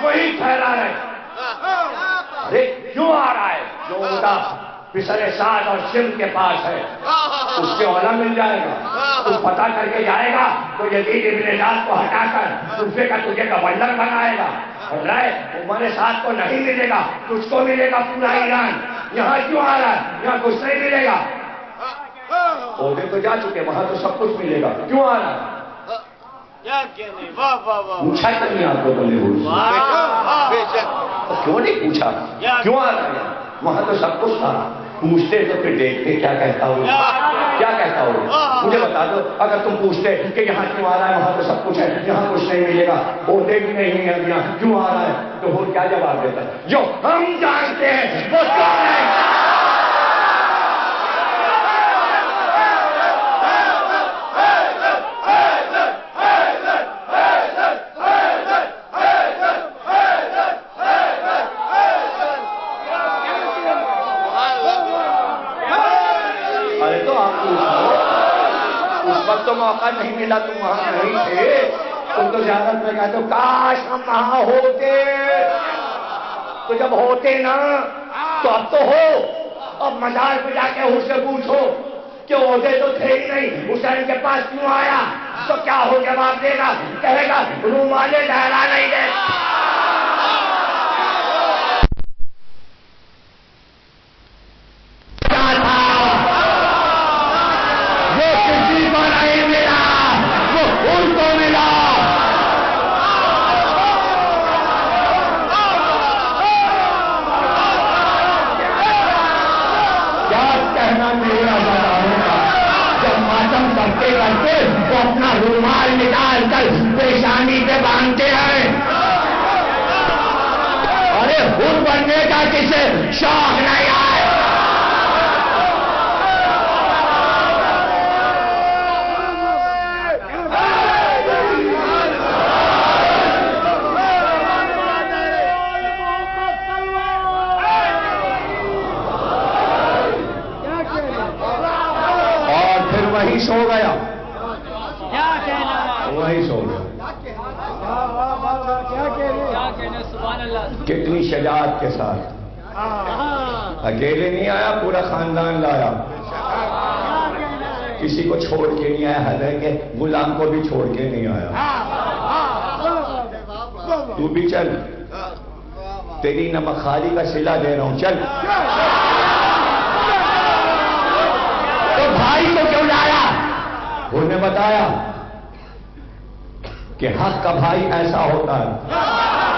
وہی ٹھہرا رہے. ارے کیوں آ رہا ہے؟ جو عہدہ پسر سعد اور سمت کے پاس ہے اس کے عہدہ مل جائے گا. تو پتہ کر کے جائے گا تو یزید ابن جعد کو ہٹا کر صوفے کا تجھے گورنر بنائے گا. اور رائے عمر سعد کو نہیں ملے گا، تجھ کو ملے گا پورا ایران. یہاں کیوں آ رہا ہے؟ یہاں کچھ نہیں ملے گا. عہدے تو جا چکے، وہاں تو سب کچھ ملے گا. کیوں آ رہا ہے؟ پوچھا نہیں آپ لوگوں نے؟ کیوں نہیں پوچھا؟ کیوں آ رہا ہے؟ وہاں تو سب کچھ تھا. پوچھتے تو پھر دیکھتے کیا کہتا ہو، کیا کہتا ہو. مجھے بتا دو، اگر تم پوچھتے کہ یہاں کیوں آ رہا ہے، وہاں تو سب کچھ ہے، یہاں کچھ نہیں ملے گا، عہدے بھی نہیں ہے، یہاں کیوں آ رہا ہے، تو وہ کیا جواب دیتا؟ جو ہم جانتے ہیں وہ کون ہے. تو موقع نہیں ملا، تم وہاں نہیں تھے. تم تو زیادت میں کہتے ہو کاش ہم وہاں ہوتے. تو جب ہوتے نا تو اب تو ہو. اب مزار پہ جا کے اس سے پوچھو کہ عہدے تو تھے ہی نہیں، حسین کے پاس کیوں آیا؟ تو کیا ہو جواب دے گا؟ کہے گا رومالے ڈھہرا نہیں دے. وہ اپنا رومال نکال کر پیشانی پہ باندھتے ہیں. ارے خود بننے کا کسے شوق نہیں آئے؟ اور پھر وہی سو گیا، وہی سو گیا. کتنی شجاعت کے ساتھ. اکیلے نہیں آیا، پورا خاندان لایا. کسی کو چھوڑ کے نہیں آیا، حضرت کے غلام کو بھی چھوڑ کے نہیں آیا. تو بھی چل، تیری نمک خالی کا صلہ دے رہا ہوں، چل. تو بھائی کو کیوں لایا؟ انہوں نے بتایا کہ حق کا بھائی ایسا ہوتا ہے.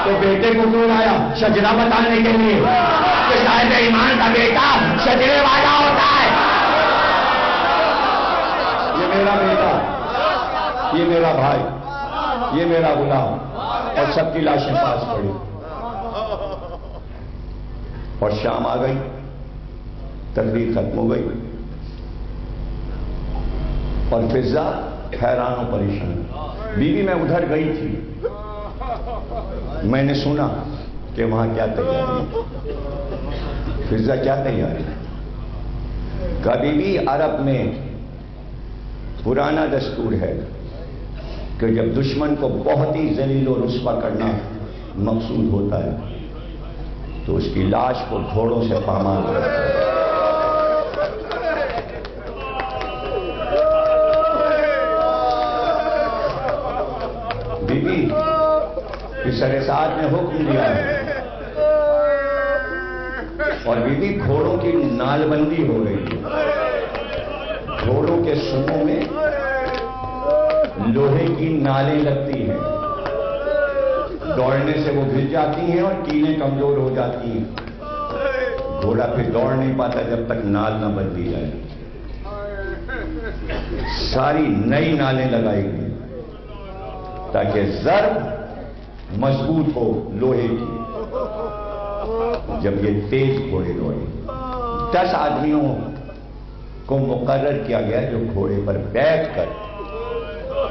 تو بیٹے کو کیوں لایا؟ شجرہ بتانے کے لیے کہ صاحب ایمان کا بیٹا شجرے والا ہوتا ہے. یہ میرا بیٹا، یہ میرا بھائی، یہ میرا غلام. اور سب کی لاشیں پاس پڑی. اور شام آ گئی، تقریر ختم ہو گئی، اور فضا حیران و پریشان. بیوی میں ادھر گئی تھی، میں نے سنا کہ وہاں کیا تیاری. فضا کیا تیاری؟ کبھی بھی عرب میں پرانا دستور ہے کہ جب دشمن کو بہت ہی ذلیل و رسوا کرنا مقصود ہوتا ہے تو اس کی لاش کو گھوڑوں سے پامال کرتا ہے. بیوی پسر سعد نے حکم دیا ہے اور بیوی گھوڑوں کی نال بندی ہو گئی ہے. گھوڑوں کے سنوں میں لوہے کی نالیں لگتی ہیں، دوڑنے سے وہ گر جاتی ہیں اور کیلیں کمزور ہو جاتی ہیں. گھوڑا پھر دوڑ نہیں پاتا جب تک نال نہ بدلی جائے. ساری نئی نالیں لگائی گئی تاکہ ضرب مضبوط ہو لوہے کی. جب یہ تیز گھوڑے دوڑے، 10 آدمیوں کو مقرر کیا گیا جو گھوڑے پر بیٹھ کر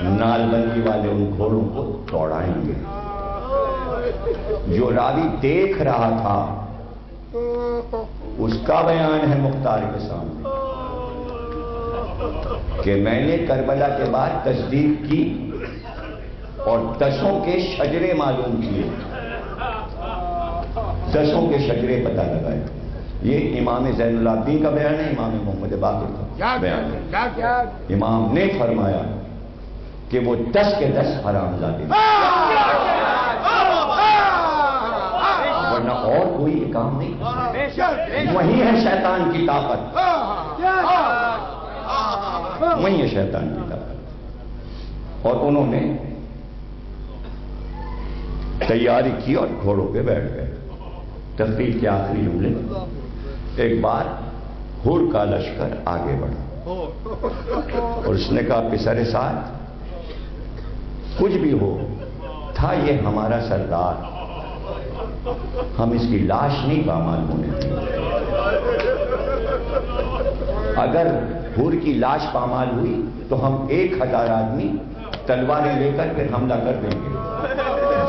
نال بندی والے ان گھوڑوں کو دوڑائیں گے. جو راوی دیکھ رہا تھا اس کا بیان ہے مختار کے سامنے کہ میں نے کربلا کے بعد تصدیق کی اور 10 کے شجرے معلوم کیے. 10 کے شجرے پتہ لگائے. یہ امام زین العابدین کا بیان ہے, امام محمد باقر کا بیان ہے. امام نے فرمایا کہ وہ 10 کے 10 حرام زادے ہیں, ورنہ اور کوئی کام نہیں. وہی ہے شیطان کی طاقت, وہی ہے شیطان کی طاقت. اور انہوں نے تیاری کی اور گھوڑوں پہ بیٹھ گئے. تقریر کے آخری جملے, ایک بار حور کا لشکر آگے بڑھا اور اس نے کہا پسر سعد, کچھ بھی ہو, تھا یہ ہمارا سردار, ہم اس کی لاش نہیں پامال ہونے دیں. اگر حور کی لاش پامال ہوئی تو ہم 1000 آدمی تلواریں لے کر پھر حملہ کر دیں گے.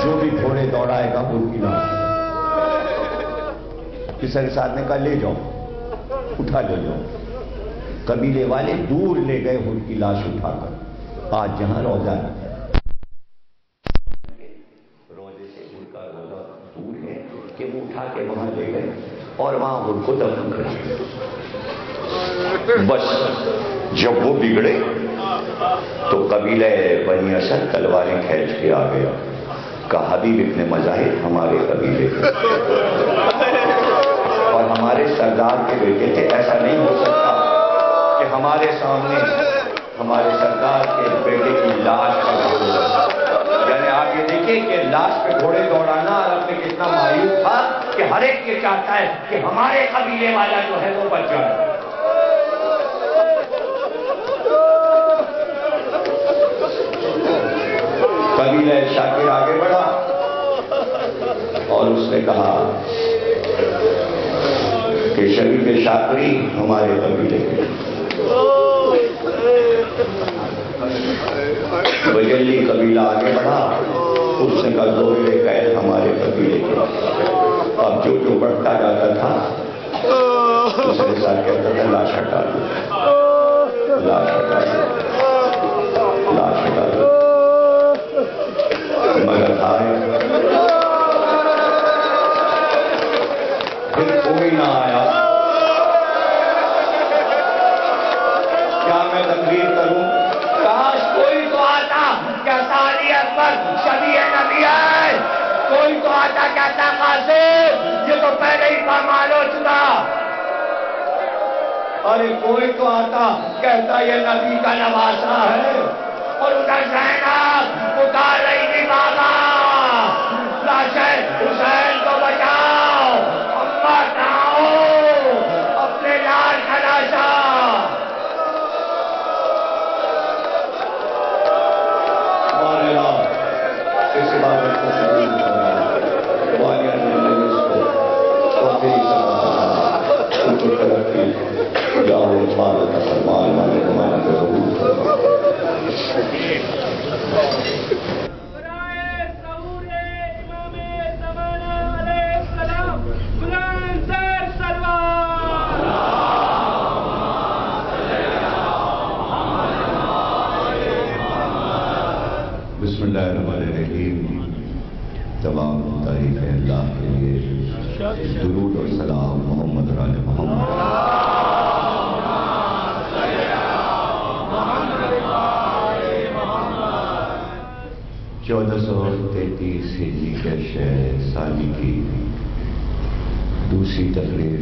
جو بھی گھوڑے دوڑائے گا حور کی لاش. پسر سعد نے کہا لے جاؤ, اٹھا لے جاؤ. قبیلے والے دور لے گئے حور کی لاش اٹھا کر. آج جہاں روضہ کہ وہ اٹھا کے وہاں لے گئے اور وہاں ان کو دفن کر دیا. بس جب وہ بگڑے تو قبیلہ بنی اسد تلواریں کھینچ کے آ گیا. کہا حبیب ابن مظاہر ہمارے قبیلے اور ہمارے سردار کے بیٹے تھے, ایسا نہیں ہو سکتا کہ ہمارے سامنے ہمارے سردار کے بیٹے کی لاش پر. یعنی آپ یہ دیکھیں کہ لاش پہ گھوڑے دوڑانا عرب میں کتنا مایوس تھا کہ ہر ایک یہ چاہتا ہے کہ ہمارے قبیلے والا جو ہے وہ بچ جائے. قبیلہ شاکر آگے بڑھا اور اس نے کہا کہ شریف شاکری ہمارے قبیلے کے. بجلی قبیلہ آگے بڑھا, اس نے کہا دوہرے قید ہمارے قبیلے کے. اب جو بڑھتا جاتا تھا اس کے ساتھ کہتا تھا لاش ہٹا دو, لاش ہٹا دو, لاش ہٹا دو. مگر آئے پھر کوئی نہ آیا. کیا میں تقریر کروں؟ کاش کوئی تو آتا کہتا علی اکبر شبیہ نبی ہے, کوئی تو آتا کہتا قاسم یہ تو پہلے ہی پامال ہو چکا. ارے کوئی تو آتا کہتا یہ نبی کا نواسا ہے. اور ادھر زینب پکار رہی تھی بابا لاش حسین کو بچاؤ, اماں کہاں ہو, اپنے لال کا لاشا. ہمارے لال اس عبادت کو قبول کرنا, والیہ نے اس کو واقعی کرنا, ان کو ترقی جاؤ عبادت فرمان والے ہمارے کو قبول کرنا. بسم اللہ الرحمن الرحیم. تمام تعریف اللہ کے لیے, درود اور سلام محمد اور آل محمد. 1433 ہجری کے شہر سالی کی دوسری تقریر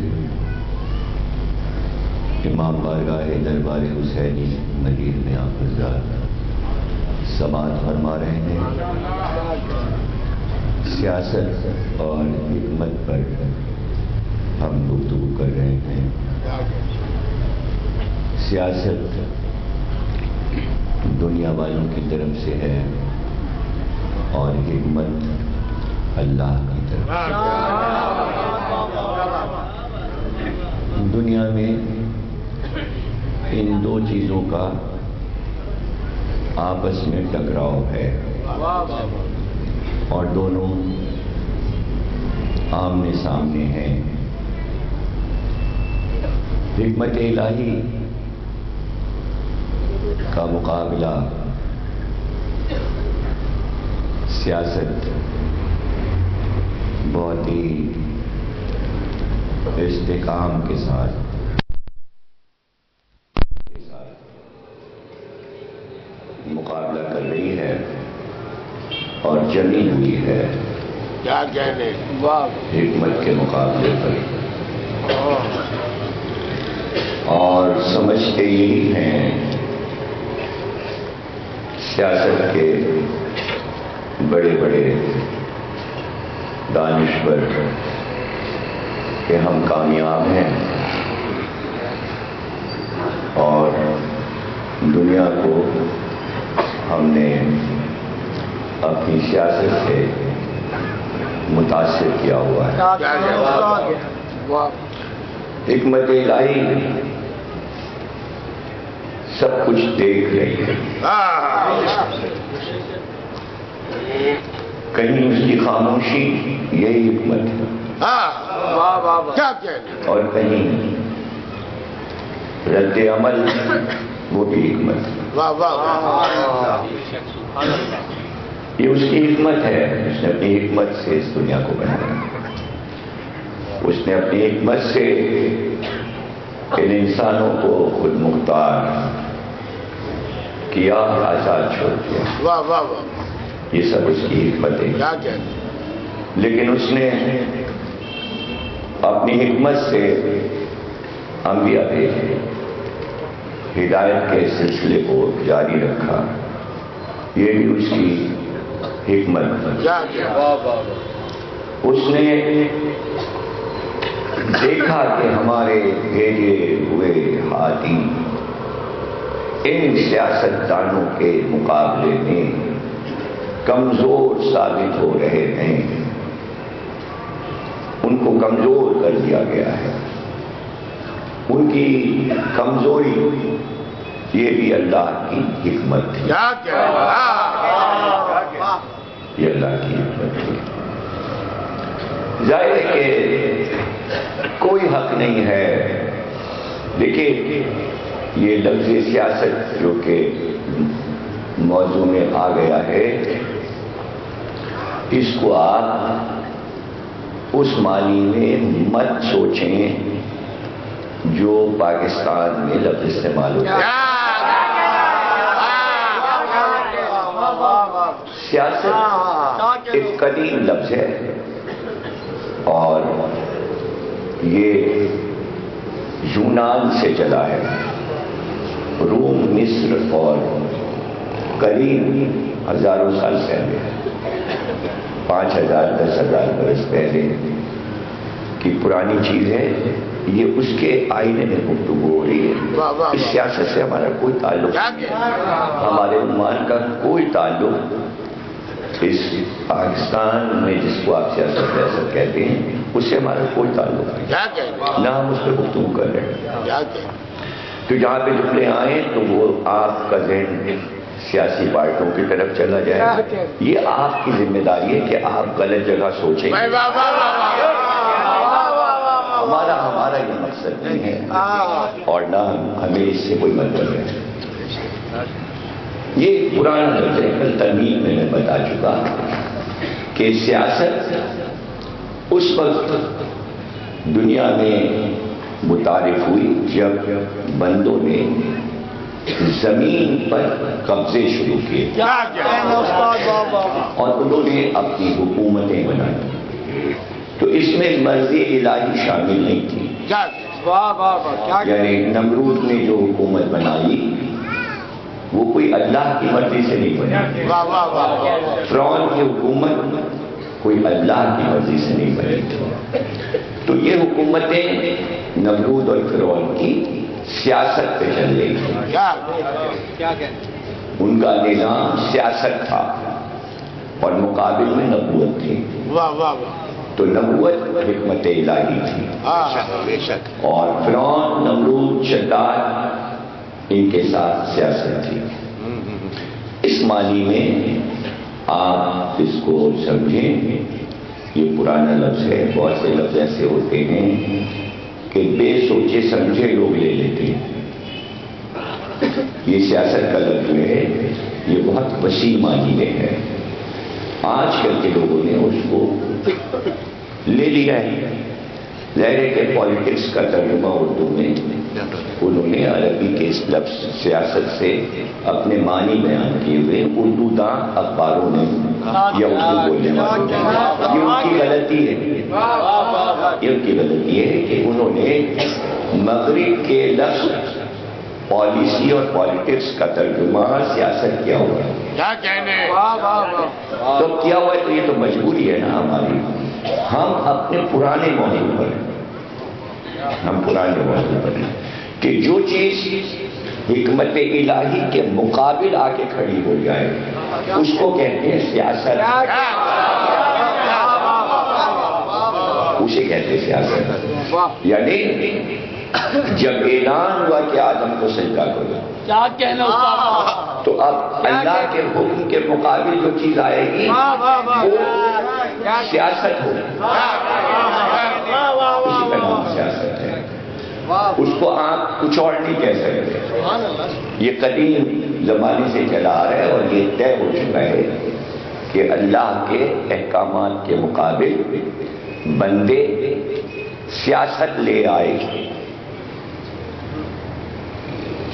امام بارگاہ دربار حسینی مدینہ آپ حضرات سماعت فرما رہے ہیں. سیاست اور حکمت پر ہم گفتگو کر رہے ہیں. سیاست دنیا والوں کی طرف سے ہے اور حکمت اللہ کی طرف سے. دنیا میں ان دو چیزوں کا آپس میں ٹکراؤ ہے اور دونوں آمنے سامنے ہیں. حکمت الہی کا مقابلہ سیاست بہت ہی استحکام کے ساتھ مقابلہ کر رہی ہے اور جمی ہوئی ہے کیا کہنے حکمت کے مقابلے پر، اور سمجھتے ہی ہیں سیاست کے بڑے بڑے دانشور کہ ہم کامیاب ہیں اور دنیا کو ہم نے اپنی سیاست سے متاثر کیا ہوا ہے۔ حکمت الہی سب کچھ دیکھ رہی ہے، کہیں اس کی خاموشی یہی حکمت ہے، اور کہیں رد عمل وہ بھی حکمت ہے۔ یہ اس کی حکمت ہے، اس نے اپنی حکمت سے اس دنیا کو بنایا، اس نے اپنی حکمت سے ان انسانوں کو خود مختار کیا، آزاد چھوڑ دیا۔ یہ سب اس کی حکمت ہے، لیکن اس نے اپنی حکمت سے انبیاء بھیجے، ہدایت کے سلسلے کو جاری رکھا، یہ بھی اس کی حکمت۔ اس نے دیکھا کہ ہمارے بھیجے ہوئے ہادی ان سیاستدانوں کے مقابلے میں کمزور ثابت ہو رہے ہیں، ان کو کمزور کر دیا گیا ہے۔ ان کی کمزوری یہ بھی اللہ کی حکمت تھی، یہ اللہ کی حکمت تھی۔ ظاہر ہے کہ کوئی حق نہیں ہے، دیکھیے یہ لفظ سیاست جو کہ موضوع میں آ گیا ہے، اس کو آپ اس معنی میں مت سوچیں جو پاکستان میں لفظ استعمال ہوتا ہے۔ سیاست ایک قدیم لفظ ہے، اور یہ یونان سے چلا ہے، روم، مصر اور قریب ہزاروں سال پہلے، 5000 10,000 برس پہلے کی پرانی چیز ہے۔ یہ اس کے آئینے میں گفتگو ہو رہی ہے، اس سیاست سے ہمارا کوئی تعلق نہیں ہے، ہمارے عمان کا کوئی تعلق اس پاکستان میں جس کو آپ سیاست کہتے ہیں اس سے ہمارا کوئی تعلق نہیں، نہ ہم اس پہ گفتگو کر رہے ہیں۔ تو جہاں پہ جملے آئیں تو وہ آپ کا ذہن سیاسی پارٹیوں کی طرف چلا جائے، یہ آپ کی ذمہ داری ہے کہ آپ غلط جگہ سوچیں، ہمارا یہ مقصد نہیں ہے، اور نہ ہمیں اس سے کوئی مطلب ہے۔ یہ پرانا لفظ ہے، کل ترمیم میں بتا چکا کہ سیاست اس وقت دنیا میں متعارف ہوئی جب بندوں نے زمین پر قبضے شروع کیے اور انہوں نے اپنی حکومتیں بنائی، تو اس میں مرضی الہی شامل نہیں تھی۔ یعنی نمرود نے جو حکومت بنائی وہ کوئی اللہ کی مرضی سے نہیں بنی، فرعون کی حکومت کوئی اللہ کی مرضی سے نہیں بنی تھی۔ تو یہ حکومتیں نمرود اور فرعون کی سیاست پہ چل رہی تھی، ان کا نظام سیاست تھا اور مقابل میں نبوت تھی۔ تو نبوت حکمت الہی تھی، اور فرعون، نمرود، شداد ان کے ساتھ سیاست تھی۔ اس معنی میں آپ اس کو سمجھیں، یہ پرانا لفظ ہے، بہت سے لفظ ایسے ہوتے ہیں کہ بے سوچے سمجھے لوگ لے لیتے ہیں۔ یہ سیاست کا لفظ جو ہے یہ بہت وسیع معنی میں ہے، آج کل کے لوگوں نے اس کو لے لیا ہے ظاہر ہے کہ پالیٹکس کا ترجمہ اردو میں انہوں نے عربی کے اس لفظ سیاست سے اپنے معنی بیان کیے ہوئے اردو داں اخباروں نے یا اردو بولنے والوں نے، یہ ان کی غلطی ہے، یہ ان کی غلطی ہے کہ انہوں نے مغرب کے لفظ پالیسی اور پالیٹکس کا ترجمہ سیاست کیا ہوا ہے، کیا کہنے تو کیا ہوا ہے، تو یہ تو مجبوری ہے نا ہماری، ہم اپنے پرانے موضوع پر کہ جو چیز حکمت الہی کے مقابل آ کے کھڑی ہو جائے اس کو کہتے ہیں سیاست، اسے کہتے ہیں سیاست۔ یعنی جب اعلان ہوا کہ آدم کو سجدہ کرو، کیا کہنا تو اب اللہ کے حکم کے مقابل جو چیز آئے گی وہ سیاست ہوگی، اسی کا نام سیاست ہے، اس کو آپ کچھ اور نہیں کہہ سکتے، یہ قدیم زمانے سے چلا آ رہا ہے اور یہ طے ہو چکا ہے کہ اللہ کے احکامات کے مقابل بندے سیاست لے آئے گی،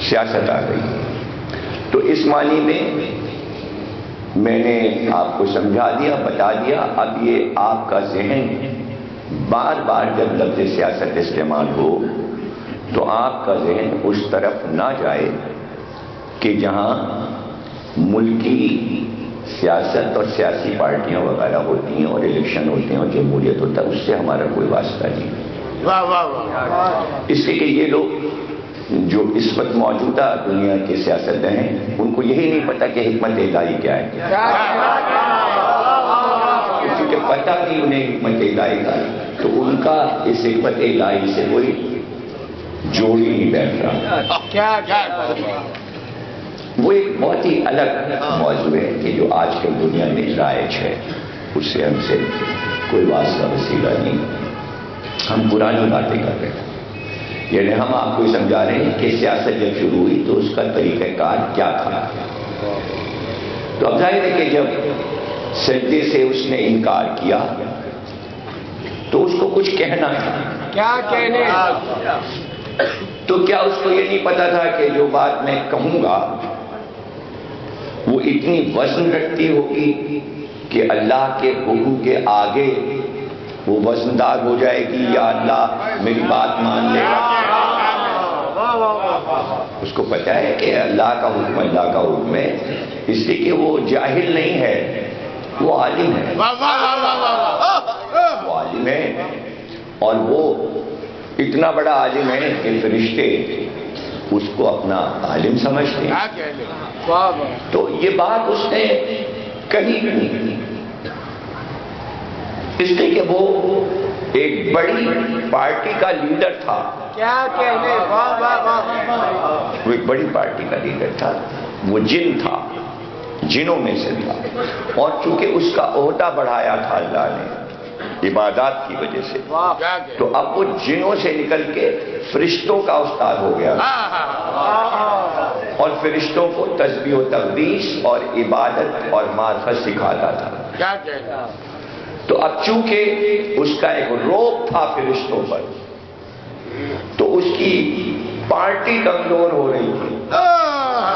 سیاست آ گئی۔ تو اس معنی میں نے آپ کو سمجھا دیا، بتا دیا، اب یہ آپ کا ذہن بار بار جب لفظ سیاست استعمال ہو تو آپ کا ذہن اس طرف نہ جائے کہ جہاں ملکی سیاست اور سیاسی پارٹیاں وغیرہ ہوتی ہیں اور الیکشن ہوتے ہیں اور جمہوریت ہوتا ہے، اس سے ہمارا کوئی واسطہ نہیں، اس لیے کہ یہ لوگ جو اس وقت موجودہ دنیا کے سیاستدان ہیں ان کو یہی نہیں پتا کہ حکمت الہی کیا ہے، کیونکہ پتہ نہیں انہیں حکمت الہی کا، تو ان کا اس حکمت الہی سے کوئی جوڑ ہی نہیں بیٹھ رہا۔ وہ ایک بہت ہی الگ موضوع ہے کہ جو آج کل دنیا میں رائج ہے، اس سے ہم سے کوئی واسطہ وسیلہ نہیں، ہم پرانی باتیں کر رہے ہیں، یعنی ہم آپ کو سمجھا رہے ہیں کہ سیاست جب شروع ہوئی تو اس کا طریقہ کار کیا تھا۔ تو اب ظاہر ہے کہ جب سجدے سے اس نے انکار کیا تو اس کو کچھ کہنا تھا، کیا کہنے، تو کیا اس کو یہ نہیں پتا تھا کہ جو بات میں کہوں گا وہ اتنی وزن رکھتی ہوگی کہ اللہ کے حکم کے آگے وہ وزندار ہو جائے گی یا اللہ میری بات مان لے گا؟ اس کو پتا ہے کہ اللہ کا حکم اللہ کا حکم ہے، اس لیے کہ وہ جاہل نہیں ہے، وہ عالم ہے، وہ عالم ہے، اور وہ اتنا بڑا عالم ہے کہ فرشتے اس کو اپنا عالم سمجھتے ہیں۔ تو یہ بات اس نے کہی نہیں، اس لیے کہ وہ ایک بڑی پارٹی کا لیڈر تھا، کیا کہنے، وہ ایک بڑی پارٹی کا لیڈر تھا، وہ جن تھا، جنوں میں سے تھا، اور چونکہ اس کا عہدہ بڑھایا تھا اللہ نے عبادات کی وجہ سے، تو اب وہ جنوں سے نکل کے فرشتوں کا استاد ہو گیا اور فرشتوں کو تسبیح و تقدیس اور عبادت اور معرفت سکھاتا تھا۔ تو اب چونکہ اس کا ایک روب تھا فرشتوں پر، تو اس کی پارٹی کمزور ہو رہی تھی،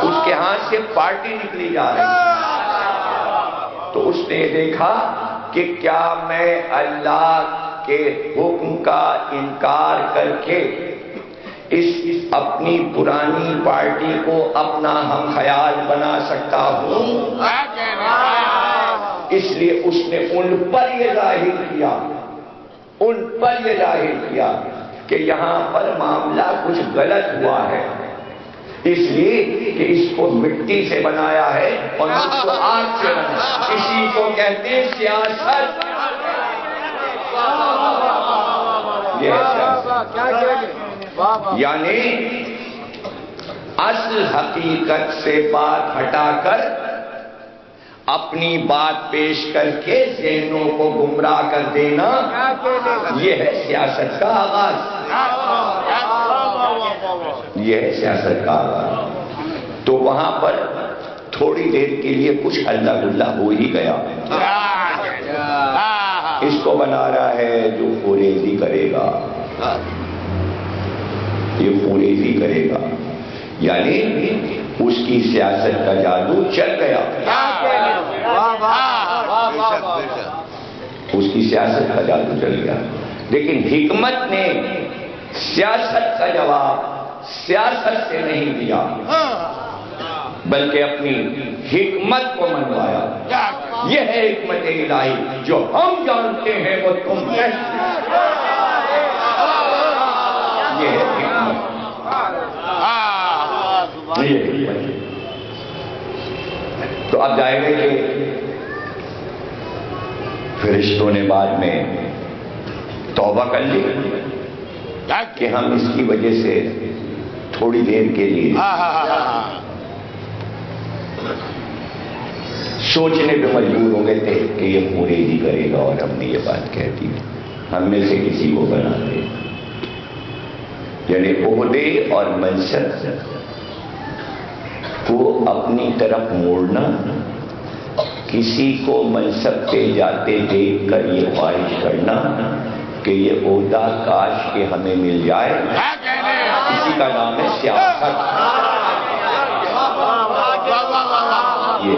اس کے ہاتھ سے پارٹی نکلی جا رہی تھی، تو اس نے دیکھا کہ کیا میں اللہ کے حکم کا انکار کر کے اس اپنی پرانی پارٹی کو اپنا ہم خیال بنا سکتا ہوں؟ اس لیے اس نے ان پر یہ ظاہر کیا کہ یہاں پر معاملہ کچھ غلط ہوا ہے، اس لیے کہ اس کو مٹی سے بنایا ہے اور اس کو آگ سے بنایا، اسی کو کہتے ہیں سیاست۔ یہ ہے سیاست، یعنی اصل حقیقت سے بات ہٹا کر اپنی بات پیش کر کے ذہنوں کو گمراہ کر دینا، یہ ہے سیاست کا آغاز، یہ ہے سیاست کا آغاز۔ تو وہاں پر تھوڑی دیر کے لیے کچھ ہلا گلا ہو ہی گیا، اس کو بنا رہا ہے جو خوریزی کرے گا، یہ خوریزی کرے گا، یعنی اس کی سیاست کا جادو چل گیا، اس کی سیاست کا جادو چل گیا۔ لیکن حکمت نے سیاست کا جواب سیاست سے نہیں دیا، بلکہ اپنی حکمت کو منوایا۔ یہ ہے حکمت الہی، جو ہم جانتے ہیں وہ تم نہیں۔ یہ ہے حکمت، یہ حکمت۔ تو اب جائے گا کہ فرشتوں نے بعد میں توبہ کر لی کہ ہم اس کی وجہ سے تھوڑی دیر کے لیے سوچنے پہ مجبور ہو گئے تھے کہ یہ خوریزی کرے گا، اور ہم نے یہ بات کہہ دی ہم میں سے کسی کو بنا دے، یعنی عہدے اور منصب کو اپنی طرف موڑنا، کسی کو منصب پہ جاتے دیکھ کر یہ خواہش کرنا کہ یہ عہدہ کاش کہ ہمیں مل جائے، اسی کا نام ہے سیاست۔ یہ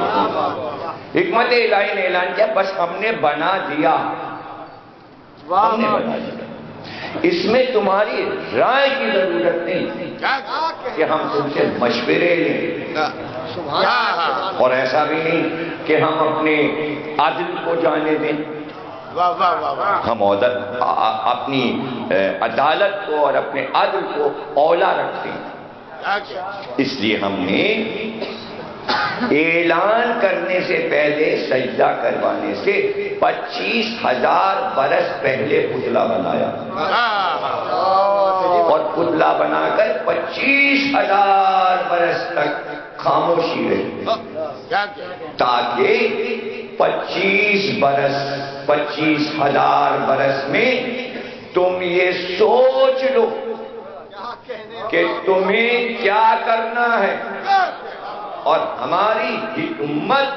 حکمت الہی نے اعلان کیا، بس ہم نے بنا دیا، ہم نے بنا دیا، اس میں تمہاری رائے کی ضرورت نہیں کہ ہم تم سے مشورے لیں، اور ایسا بھی نہیں کہ ہم اپنے عدل کو جانے دیں، ہم اپنی عدالت کو اور اپنے عدل کو اولا رکھتے ہیں۔ اس لیے ہم نے اعلان کرنے سے پہلے، سجدہ کروانے سے 25,000 برس پہلے پتلا بنایا، اور پتلا بنا کر 25,000 برس تک خاموشی رہی، تاکہ 25,000 برس میں تم یہ سوچ لو کہ تمہیں کیا کرنا ہے، اور ہماری حکمت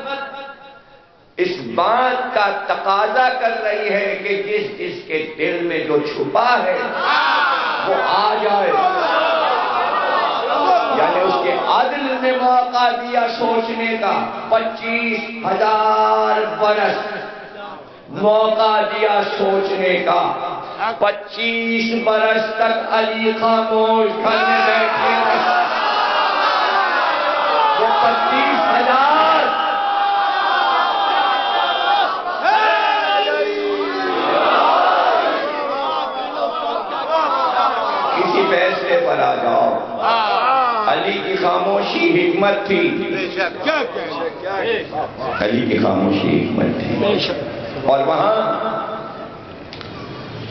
اس بات کا تقاضا کر رہی ہے کہ جس جس کے دل میں جو چھپا ہے وہ آ جائے، یعنی اس کے عدل نے موقع دیا سوچنے کا، 25,000 برس موقع دیا سوچنے کا، 25 برس تک علی خاموش گھر میں بیٹھے رہے، وہ 25,000 کسی فیصلے پر آ جاؤ۔ علی کی خاموشی حکمت تھی، علی کی خاموشی حکمت تھی، اور وہاں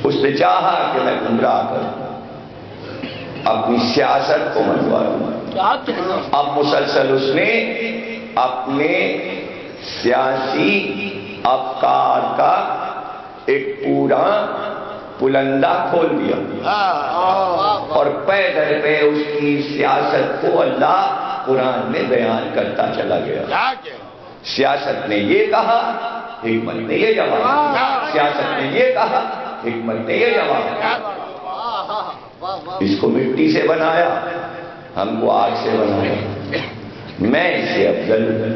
اس نے چاہا کہ میں گمراہ کروں، اپنی سیاست کو منوا دوں۔ اب مسلسل اس نے اپنے سیاسی افکار کا ایک پورا پلندہ کھول دیا، اور پے در پہ اس کی سیاست کو اللہ قرآن میں بیان کرتا چلا گیا۔ سیاست نے یہ کہا، حکمت نے یہ جواب، سیاست نے یہ کہا، حکمت نے یہ جواب۔ اس کو مٹی سے بنایا، ہم کو آگ سے بنایا، میں اس سے افضل ہوں۔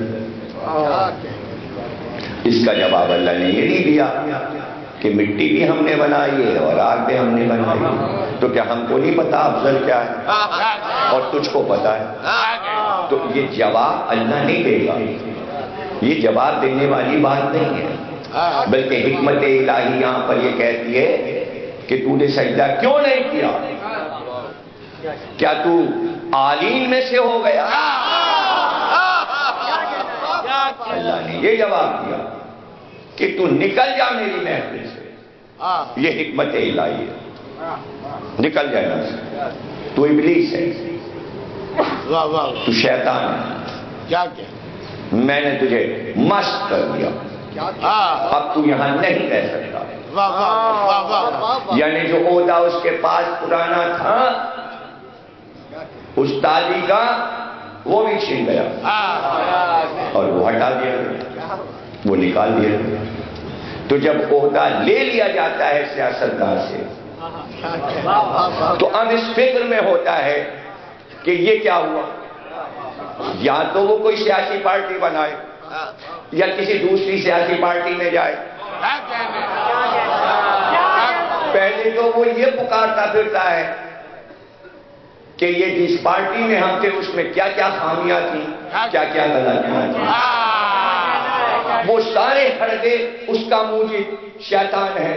اس کا جواب اللہ نے یہ نہیں دیا کہ مٹی بھی ہم نے بنائی ہے اور آگ بھی ہم نے بنائی ہے، تو کیا ہم کو نہیں پتا افضل کیا ہے اور تجھ کو پتا ہے؟ تو یہ جواب اللہ نہیں دے گا، یہ جواب دینے والی بات نہیں ہے، بلکہ حکمت الہی یہاں پر یہ کہتی ہے کہ تو نے سجدہ کیوں نہیں کیا؟ کیا تو عالین میں سے ہو گیا؟ اللہ نے یہ جواب دیا کہ تو نکل جا میری محفل سے، یہ حکمت الہی ہے، نکل جا یہاں سے، تو ابلیس ہے، تو شیطان ہے، میں نے تجھے مست کر دیا، اب تو یہاں نہیں رہ سکتا۔ یعنی جو عہدہ اس کے پاس پرانا تھا استادی کا، وہ بھی چھن گیا اور وہ ہٹا دیا، وہ نکال دیا۔ تو جب عہدہ لے لیا جاتا ہے سیاستدار سے تو اب اس فکر میں ہوتا ہے کہ یہ کیا ہوا، یا تو وہ کوئی سیاسی پارٹی بنائے یا کسی دوسری سیاسی پارٹی میں جائے۔ پہلے تو وہ یہ پکارتا پھرتا ہے کہ یہ جس پارٹی میں ہم تھے اس میں کیا کیا خامیاں تھیں، کیا کیا غلطیاں تھیں۔ وہ سارے حردے اس کا موجب شیطان ہے۔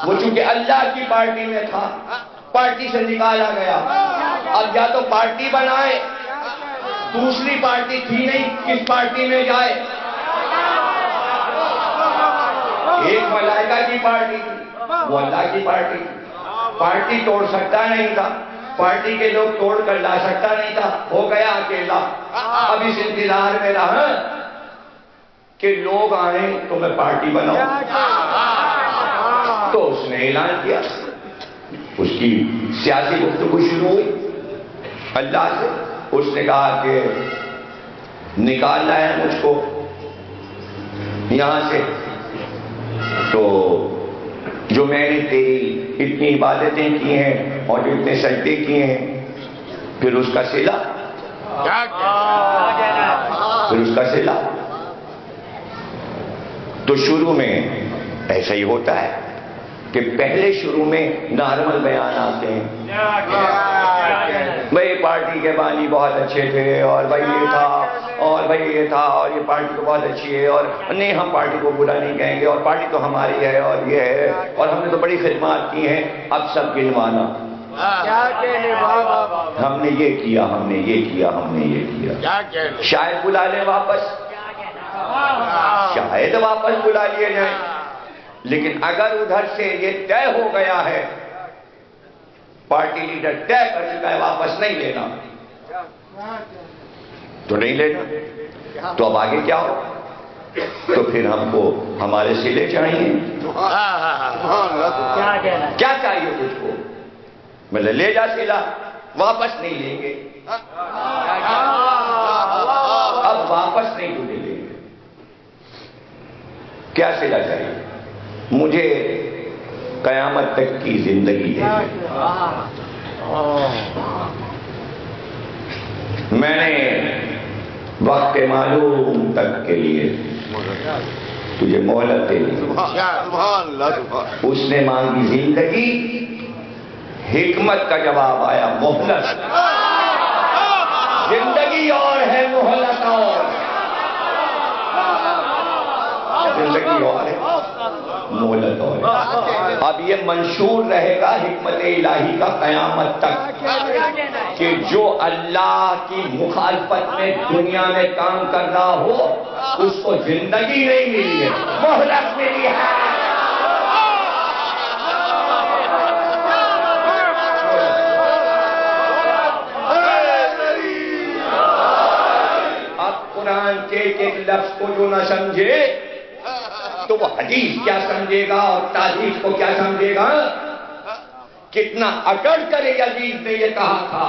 وہ چونکہ اللہ کی پارٹی میں تھا، پارٹی سے نکالا گیا، اب یا تو پارٹی بنائے، دوسری پارٹی تھی نہیں، کس پارٹی میں جائے؟ ایک ملائکہ کی پارٹی تھی، وہ اللہ کی پارٹی تھی، پارٹی توڑ سکتا نہیں تھا، پارٹی کے لوگ توڑ کر لا سکتا نہیں تھا، ہو گیا اکیلا۔ اب اس انتظار میں رہا کہ لوگ آئیں تو میں پارٹی بناؤں، تو اس نے اعلان کیا، اس کی سیاسی گفتگو شروع ہوئی اللہ سے۔ اس نے کہا کہ نکالنا ہے مجھ کو یہاں سے، تو جو میں نے تیری اتنی عبادتیں کی ہیں اور جو اتنے سجدے کیے ہیں، پھر اس کا صلہ، پھر اس کا صلہ۔ تو شروع میں ایسا ہی ہوتا ہے کہ پہلے شروع میں نارمل بیان آتے ہیں، بھائی پارٹی کے بانی بہت اچھے تھے، اور بھائی یہ تھا، اور بھائی یہ تھا، اور یہ پارٹی تو بہت اچھی ہے، اور نہیں ہم پارٹی کو برا نہیں کہیں گے، اور پارٹی تو ہماری ہے، اور یہ ہے، اور ہم نے تو بڑی خدمات کی ہیں۔ اب سب گنوانا، ہم نے یہ کیا، ہم نے یہ کیا، ہم نے یہ کیا۔ شاید بلا لیں واپس، شاید واپس بلا لیے جائیں، لیکن اگر ادھر سے یہ طے ہو گیا ہے، پارٹی لیڈر طے کر چکا ہے واپس نہیں لینا، تو نہیں لینا، تو اب آگے کیا ہو؟ تو پھر ہم کو ہمارے صلے چاہیے۔ کیا چاہیے تجھ کو؟ میں لے جا صلہ، واپس نہیں لیں گے، اب واپس نہیں لیں گے۔ کیا صلہ چاہیے؟ مجھے قیامت تک کی زندگی ہے، میں نے وقت معلوم تک کے لیے تجھے مہلت دے دی۔ اس نے مانگی زندگی، حکمت کا جواب آیا مہلت۔ زندگی اور ہے، مہلت اور، زندگی اور ہے، مہلت اور ہے۔ اب یہ منشور رہے گا حکمت الہی کا قیامت تک کہ جو اللہ کی مخالفت میں دنیا میں کام کر رہا ہو اس کو زندگی نہیں ملی ہے، مہلت ملی ہے۔ اب قرآن کے ایک لفظ کو جو نہ سمجھے تو وہ حدیث کیا سمجھے گا اور تاریخ کو کیا سمجھے گا؟ کتنا اکڑ کر یزید نے یہ کہا تھا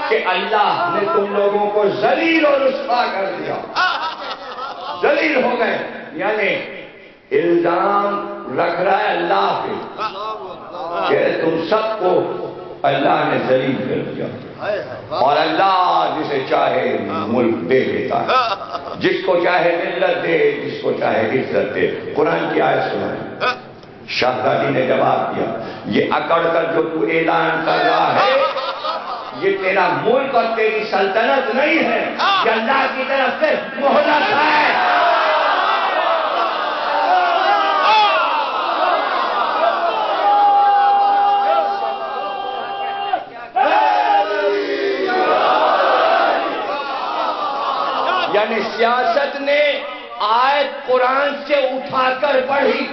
کہ اللہ نے تم لوگوں کو ذلیل اور رسوا کر دیا، ذلیل ہو گئے، یعنی الزام رکھ رہا ہے اللہ پہ کہ تم سب کو اللہ نے ذلیل کر دیا، اور اللہ جسے چاہے ملک دے دیتا ہے، جس کو چاہے ذلت دے، جس کو چاہے عزت دے۔ قرآن کی آیت سنائیں۔ شہزادی نے جواب دیا، یہ اکڑ کر جو تو اعلان کر رہا ہے یہ تیرا ملک اور تیری سلطنت نہیں ہے، یہ اللہ کی طرف سے مہلت ہے۔ یعنی سیاست نے آیت قرآن سے اٹھا کر پڑھی،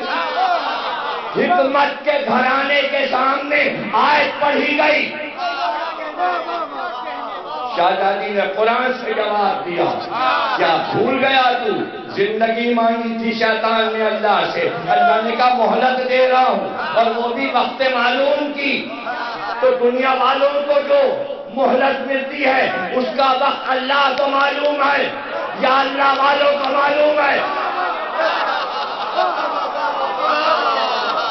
حکمت کے گھرانے کے سامنے آیت پڑھی گئی، شہزادی نے قرآن سے جواب دیا، کیا بھول گیا تو زندگی مانگی تھی شیطان نے اللہ سے، اللہ نے کہا مہلت دے رہا ہوں، اور وہ بھی وقت معلوم کی۔ تو دنیا والوں کو جو مہلت ملتی ہے اس کا وقت اللہ کو معلوم ہے یا اللہ والوں کو معلوم ہے؟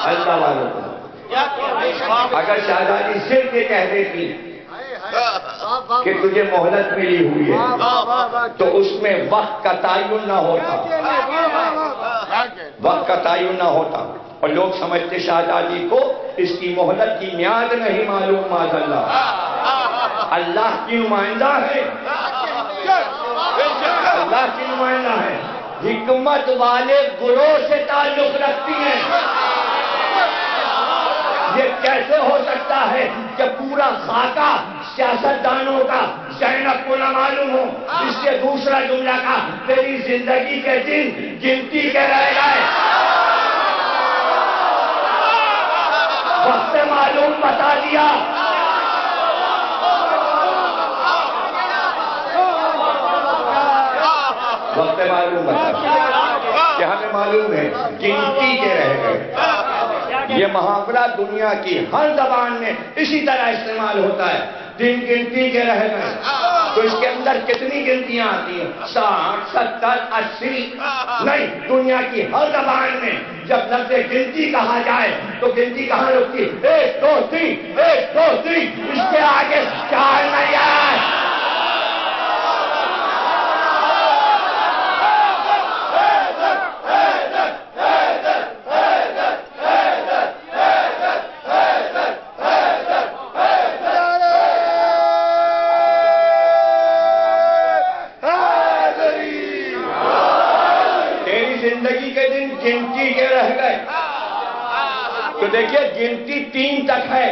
اللہ والوں کو اگر شہزادی صرف یہ کہہ دیتی کہ تجھے مہلت ملی ہوئی ہے تو اس میں وقت کا تعین نہ ہوتا، وقت کا تعین نہ ہوتا، اور لوگ سمجھتے شہزادی کو اس کی مہلت کی میعاد نہیں معلوم، معاذ اللہ۔ اللہ کی نمائندہ ہے، اللہ کی نمائندہ ہے، حکمت والے گروہ سے تعلق رکھتی ہیں۔ یہ کیسے ہو سکتا ہے کہ پورا خاکہ سیاستدانوں کا زینب کو نہ معلوم ہو؟ اس کے دوسرا جملہ کا تیری زندگی کے دن گنتی کے رہ گئے، وقت معلوم بتا دیا۔ وقت معلوم بتا دیا کہ ہمیں معلوم ہے گنتی کے رہ گئے۔ یہ محاورہ دنیا کی ہر زبان میں اسی طرح استعمال ہوتا ہے، دن گنتی کے رہ گئے۔ تو اس کے اندر کتنی گنتیاں آتی ہیں؟ 60، 70، 80؟ نہیں، دنیا کی ہر زبان میں جب لفظ گنتی کہا جائے تو گنتی کہاں رکتی؟ 1 2 3، 1 2 3، اس کے آگے 4 نہیں آئے۔ زندگی کے دن گنتی کے رہ گئے تو دیکھیے گنتی 3 تک ہے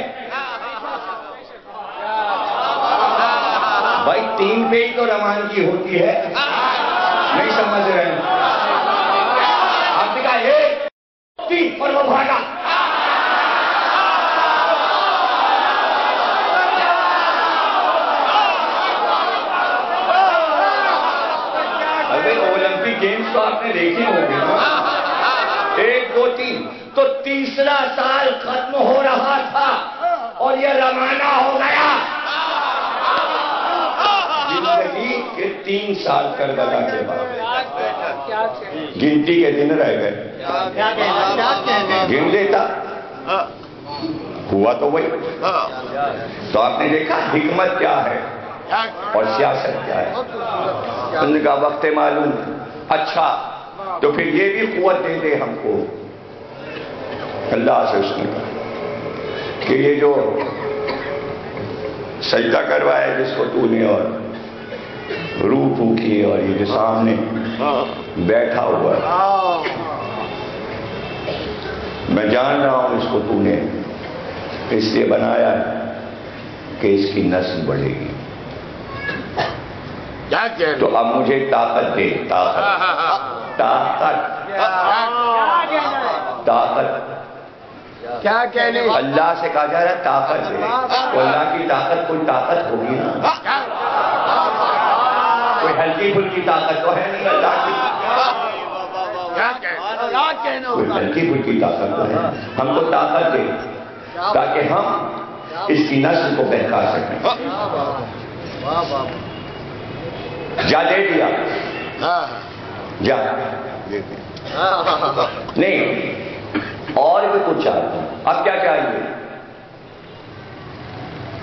بھائی، 3 پہ ہی تو روانگی ہوتی ہے، نہیں سمجھ رہے ہیں؟ آپ نے کہا 1 3 اور وہ بھاگا۔ اولمپک گیمز تو آپ نے دیکھے ہوں گے نا، 1 2 3، تو تیسرا سال ختم ہو رہا تھا اور یہ روانہ ہو گیا۔ زندگی کے 3 سال کربلا کے بعد گنتی کے دن رہ گئے، گن دیتا ہوا تو وہی۔ تو آپ نے دیکھا حکمت کیا ہے اور سیاست کیا ہے۔ ان کا وقت معلوم، اچھا تو پھر یہ بھی قوت دے دے ہم کو اللہ سے، اس نے کہا کہ یہ جو سجدہ کروایا جس کو تو نے اور روح پھونکی اور یہ جو سامنے بیٹھا ہوا ہے، میں جان رہا ہوں اس کو تو نے اس لیے بنایا ہے کہ اس کی نسل بڑھے گی، تو اب مجھے طاقت دے، طاقت طاقت طاقت کیا کہنے؟ اللہ سے کہا جا رہا ہے طاقت دے، تو اللہ کی طاقت کوئی طاقت ہوگی نا، کوئی ہلکی پھلکی طاقت تو ہے نہیں اللہ کی، کوئی ہلکی پھلکی طاقت تو ہے۔ ہم کو طاقت دے تاکہ ہم اس کی نسل کو بہکا سکیں۔ جا دے دیا، جا نہیں، اور بھی کچھ چاہتا ہوں۔ اب کیا چاہیے؟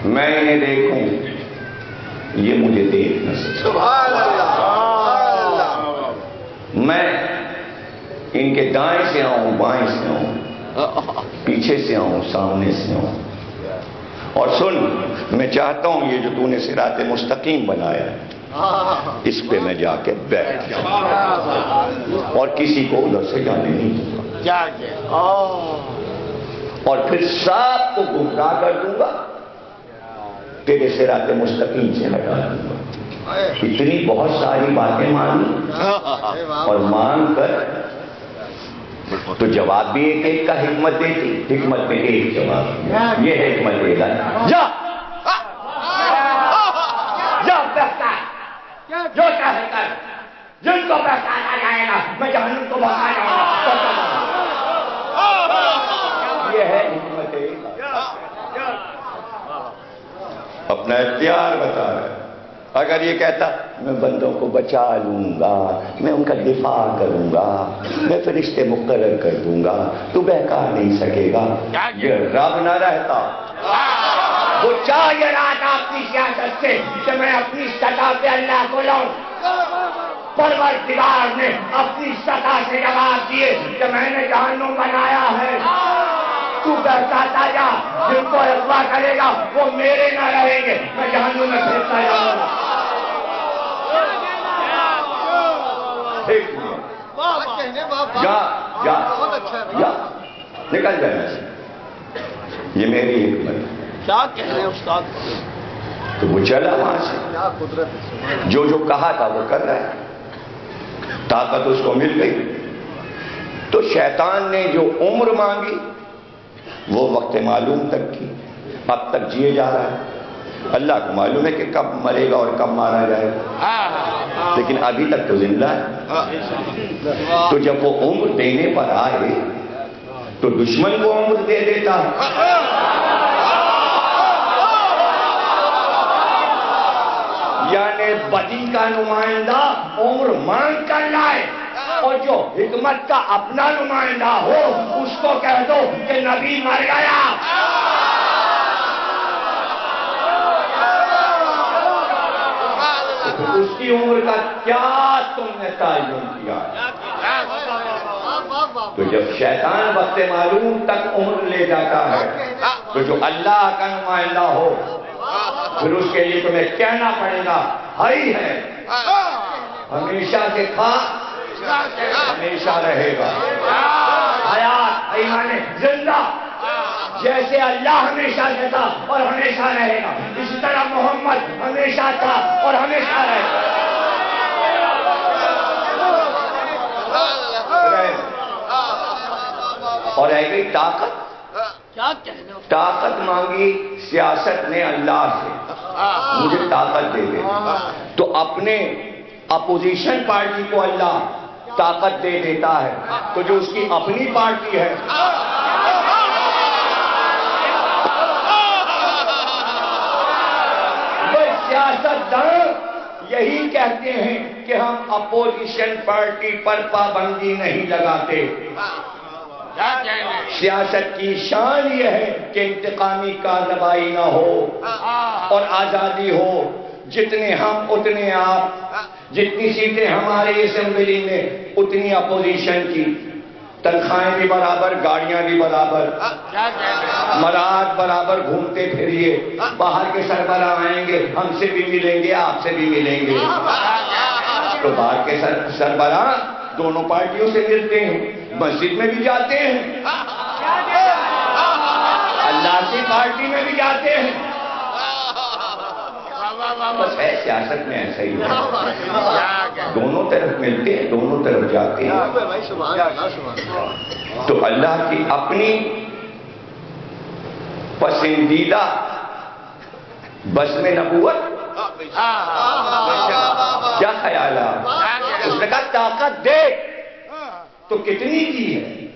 میں انہیں دیکھوں، یہ مجھے دیکھ نہ سکتا، میں ان کے دائیں سے آؤں، بائیں سے آؤں، پیچھے سے آؤں، سامنے سے آؤں۔ اور سن، میں چاہتا ہوں یہ جو تو نے صراط مستقیم بنایا ہے اس پہ میں جا کے بیٹھ جاؤں اور کسی کو ادھر سے جانے نہیں دوں گا، اور پھر سب کو گمراہ کر دوں گا، تیرے صراط مستقیم سے ہٹا دوں گا۔ اتنی بہت ساری باتیں مانی اور مان کر تو جواب بھی ایک ایک کا حکمت دیتی، حکمت میں ایک جواب، یہ ہے حکمت دے گا، جا جو چاہے کر، جن کو پہچانا جائے گا میں جہنم کو بھگا جاؤں گا۔ یہ ہے حکمت، اپنا اختیار بتا رہا ہے۔ اگر یہ کہتا میں بندوں کو بچا لوں گا، میں ان کا دفاع کروں گا، میں فرشتے مقرر کر دوں گا، تو بہکا نہیں سکے گا، یہ رب نہ رہتا۔ وہ چاہ یہ رہا تھا اپنی سیاست سے کہ میں اپنی سطح پہ اللہ کو لاؤں، پروردگار نے اپنی سطح سے جواب دیے کہ میں نے جہنم بنایا ہے، تو بہکاتا جا، جن کو اغوا کرے گا وہ میرے نہ رہیں گے، میں جہنم میں پھرتا جاؤں گا۔ جا نکل جائے، یہ میری حکمت ہے۔ کیا کہہ رہے ہیں استاد؟ تو وہ چلا وہاں سے، جو جو کہا تھا وہ کر رہا ہے، طاقت اس کو مل گئی۔ تو شیطان نے جو عمر مانگی وہ وقت معلوم تک کی، اب تک جیے جا رہا ہے۔ اللہ کو معلوم ہے کہ کب مرے گا اور کب مارا جائے گا، لیکن ابھی تک تو زندہ ہے۔ تو جب وہ عمر دینے پر آئے تو دشمن کو عمر دے دیتا ہے۔ یعنی بدی کا نمائندہ عمر مانگ کر لائے، اور جو حکمت کا اپنا نمائندہ ہو اس کو کہہ دو کہ نبی مر گیا۔ اس کی عمر کا کیا تم نے تعین کیا؟ تو جب شیطان وقت معلوم تک عمر لے جاتا ہے تو جو اللہ کا نمائندہ ہو پھر اس کے لیے تمہیں کہنا پڑے گا ہائی ہے، ہمیشہ سے تھا ہمیشہ رہے گا، حیات ایمان زندہ، جیسے اللہ ہمیشہ سے تھا اور ہمیشہ رہے گا، اسی طرح محمد ہمیشہ تھا اور ہمیشہ رہے گا۔ اور رہ گئی طاقت، طاقت مانگی سیاست نے اللہ سے، مجھے طاقت دے دے، تو اپنے اپوزیشن پارٹی کو اللہ طاقت دے دیتا ہے، تو جو اس کی اپنی پارٹی ہے وہ سیاستدان یہی کہتے ہیں کہ ہم اپوزیشن پارٹی پر پابندی نہیں لگاتے۔ سیاست کی شان یہ ہے کہ انتقامی کارروائی نہ ہو اور آزادی ہو، جتنے ہم اتنے آپ، جتنی سیٹیں ہمارے اسمبلی میں اتنی اپوزیشن کی، تنخواہیں بھی برابر، گاڑیاں بھی برابر، مراد برابر، گھومتے پھریے، باہر کے سربراہ آئیں گے ہم سے بھی ملیں گے آپ سے بھی ملیں گے، تو باہر کے سربراہ دونوں پارٹیوں سے ملتے ہیں، مسجد میں بھی جاتے ہیں، اللہ کی پارٹی میں بھی جاتے ہیں، بس ہے سیاست میں ایسا ہی ہے، دونوں طرف ملتے ہیں، دونوں طرف جاتے ہیں۔ تو اللہ کی اپنی پسندیدہ بزم نبوت کیا خیال ہے؟ اس نے کہا طاقت دے، تو کتنی کی ہے؟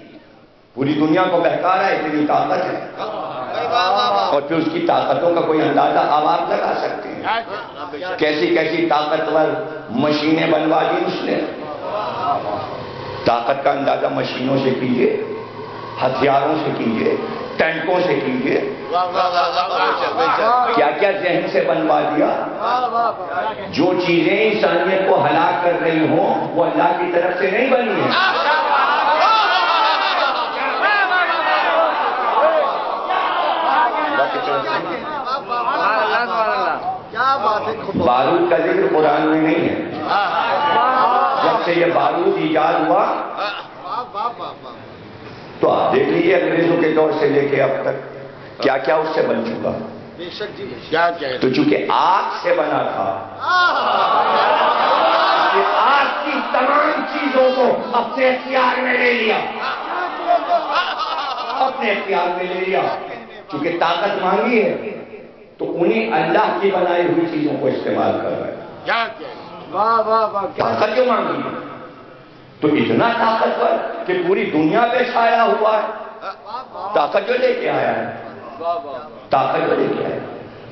پوری دنیا کو بہکا رہا ہے، اتنی طاقت ہے، اور پھر اس کی طاقتوں کا کوئی اندازہ آپ لگا سکتے ہیں؟ کیسی کیسی طاقتور مشینیں بنوا دی اس نے۔ طاقت کا اندازہ مشینوں سے کیجئے، ہتھیاروں سے کیجئے، ٹینکوں سے کیجئے، کیا کیا ذہن سے بنوا دیا۔ جو چیزیں انسانیت کو ہلاک کر رہی ہوں وہ اللہ کی طرف سے نہیں بنی ہیں۔ بارود کا ذکر قرآن میں نہیں ہے، جب سے یہ بارود ایجاد ہوا تو آپ دیکھ لیجیے انگریزوں کے دور سے لے کے اب تک کیا کیا اس سے بن چکا۔ تو چونکہ آگ سے بنا تھا، آگ کی تمام چیزوں کو اپنے اختیار میں لے لیا، اپنے اختیار میں لے لیا، چونکہ طاقت مانگی ہے تو انہیں اللہ کی بنائی ہوئی چیزوں کو استعمال کر رہا ہے۔ طاقت جو مانگی ہے تو اتنا طاقتور کہ پوری دنیا پہ چھایا ہوا ہے، طاقت جو لے کے آیا ہے، طاقت جو لے کے آیا ہے۔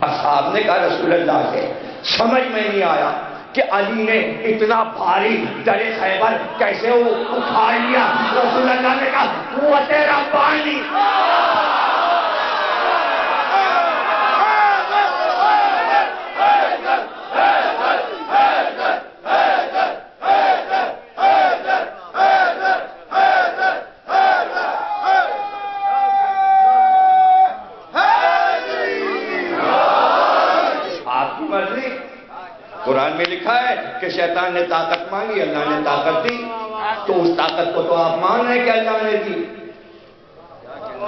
اصحاب نے کہا رسول اللہ سے سمجھ میں نہیں آیا کہ علی نے اتنا بھاری در خیبر کیسے وہ اٹھا لیا. رسول اللہ نے کہا قوت ربانی. قرآن میں لکھا ہے کہ شیطان نے طاقت مانگی، اللہ نے طاقت دی، تو اس طاقت کو تو آپ مان رہے کہ اللہ نے دی.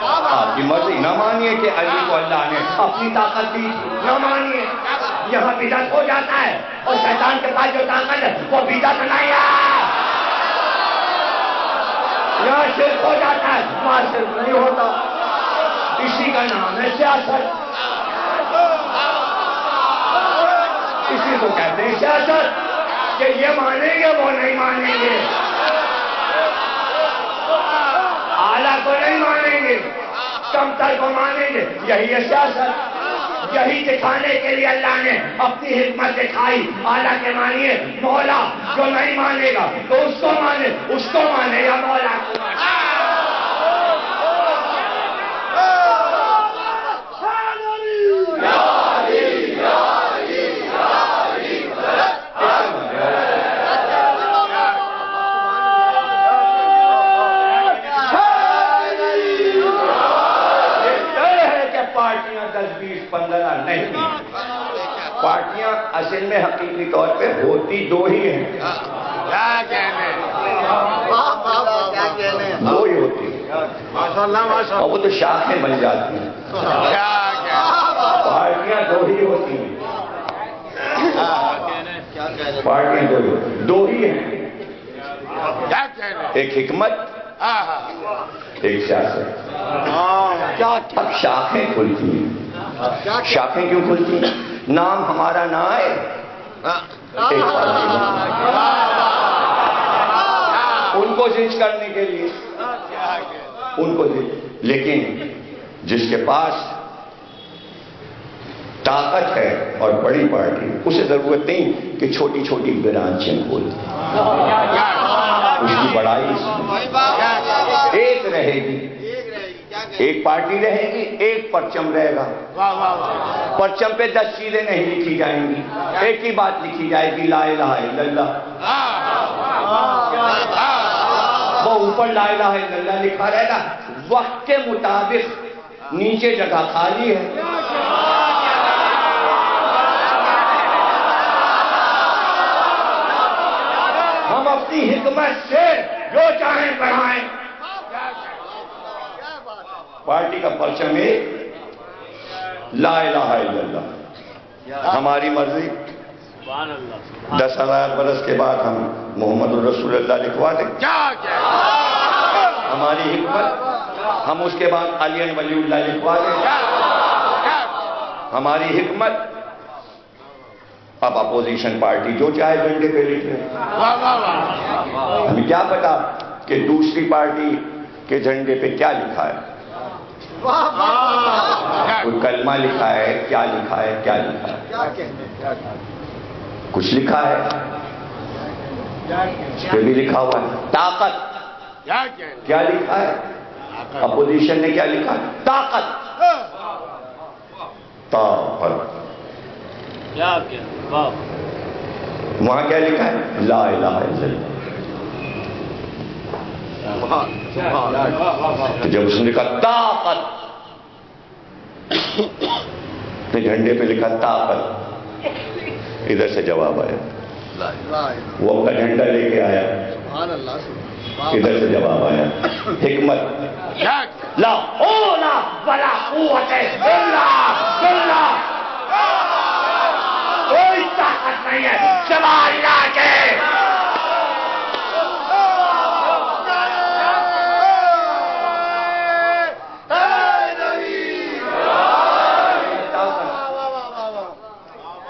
آپ کی مرضی نہ مانیے کہ علی کو اللہ نے اپنی طاقت دی، نہ مانیے. یہاں بدعت ہو جاتا ہے اور شیطان کے پاس جو طاقت ہے وہ بدعت نہیں ہے. یہاں شرک ہو جاتا ہے، وہاں شرک نہیں ہوتا. اسی کا نام ہے سیاست. اسی کو کہتے ہیں سیاست، کہ یہ مانیں گے وہ نہیں مانیں گے، اعلیٰ کو نہیں مانیں گے، کمتر کو مانیں گے. یہی ہے سیاست. یہی دکھانے کے لیے اللہ نے اپنی حکمت دکھائی. اعلیٰ کے مانیے مولا، جو نہیں مانے گا تو اس کو مانے، اس کو مانے یا مولا کو مانے. نہیں، پارٹیاں اصل میں حقیقی طور پہ ہوتی دو ہی ہیں. کیا کہنے، دو ہی ہوتی ہیں اور وہ تو شاخیں بن جاتی ہیں. پارٹیاں دو ہی ہوتی ہیں. پارٹیاں دو ہی ہیں. ایک حکمت، ایک سیاست. اب شاخیں کھلتی ہیں. شاخیں کیوں کھلتی ہیں؟ نام ہمارا نہ آئے ان کو زنچ کرنے کے لیے، ان کو زنچ. لیکن جس کے پاس طاقت ہے اور بڑی پارٹی، اسے ضرورت نہیں کہ چھوٹی چھوٹی برانچیں کھولیں. اس کی بڑائی ایک رہے گی، ایک پارٹی رہے گی، ایک پرچم رہے گا. پرچم پہ 10 چیزیں نہیں لکھی جائیں گی، ایک ہی بات لکھی جائے گی، لا الہ الا اللہ. وہ اوپر لا الہ الا اللہ لکھا رہے گا. وقت کے مطابق نیچے جگہ خالی ہے. ہم اپنی حکمت سے جو چاہیں پڑھائیں. پارٹی کا پرچم ہے لا الہ الا اللہ. ہماری مرضی 10,000 برس کے بعد ہم محمد الرسول اللہ لکھوا دیں. ہماری حکمت ہم اس کے بعد علی ولی اللہ لکھوا دیں. ہماری حکمت اب اپوزیشن پارٹی جو چاہے جھنڈے پہ لکھ لیں. ہمیں کیا پتا کہ دوسری پارٹی کے جھنڈے پہ کیا لکھا ہے. کوئی کلمہ لکھا ہے، کیا لکھا ہے، کیا لکھا ہے. کچھ لکھا ہے، اس پہ بھی لکھا ہوا ہے طاقت. کیا لکھا ہے؟ اپوزیشن نے کیا لکھا ہے؟ طاقت. طاقت. وہاں کیا لکھا ہے؟ لا الہ الا اللہ. جب اس نے لکھا طاقت تو جھنڈے پہ لکھا طاقت، ادھر سے جواب آیا. وہ اپنا جھنڈا لے کے آیا، ادھر سے جواب آیا. حکمت لا حول ولا قوت الا باللہ. کوئی طاقت نہیں ہے سوائے اللہ کے.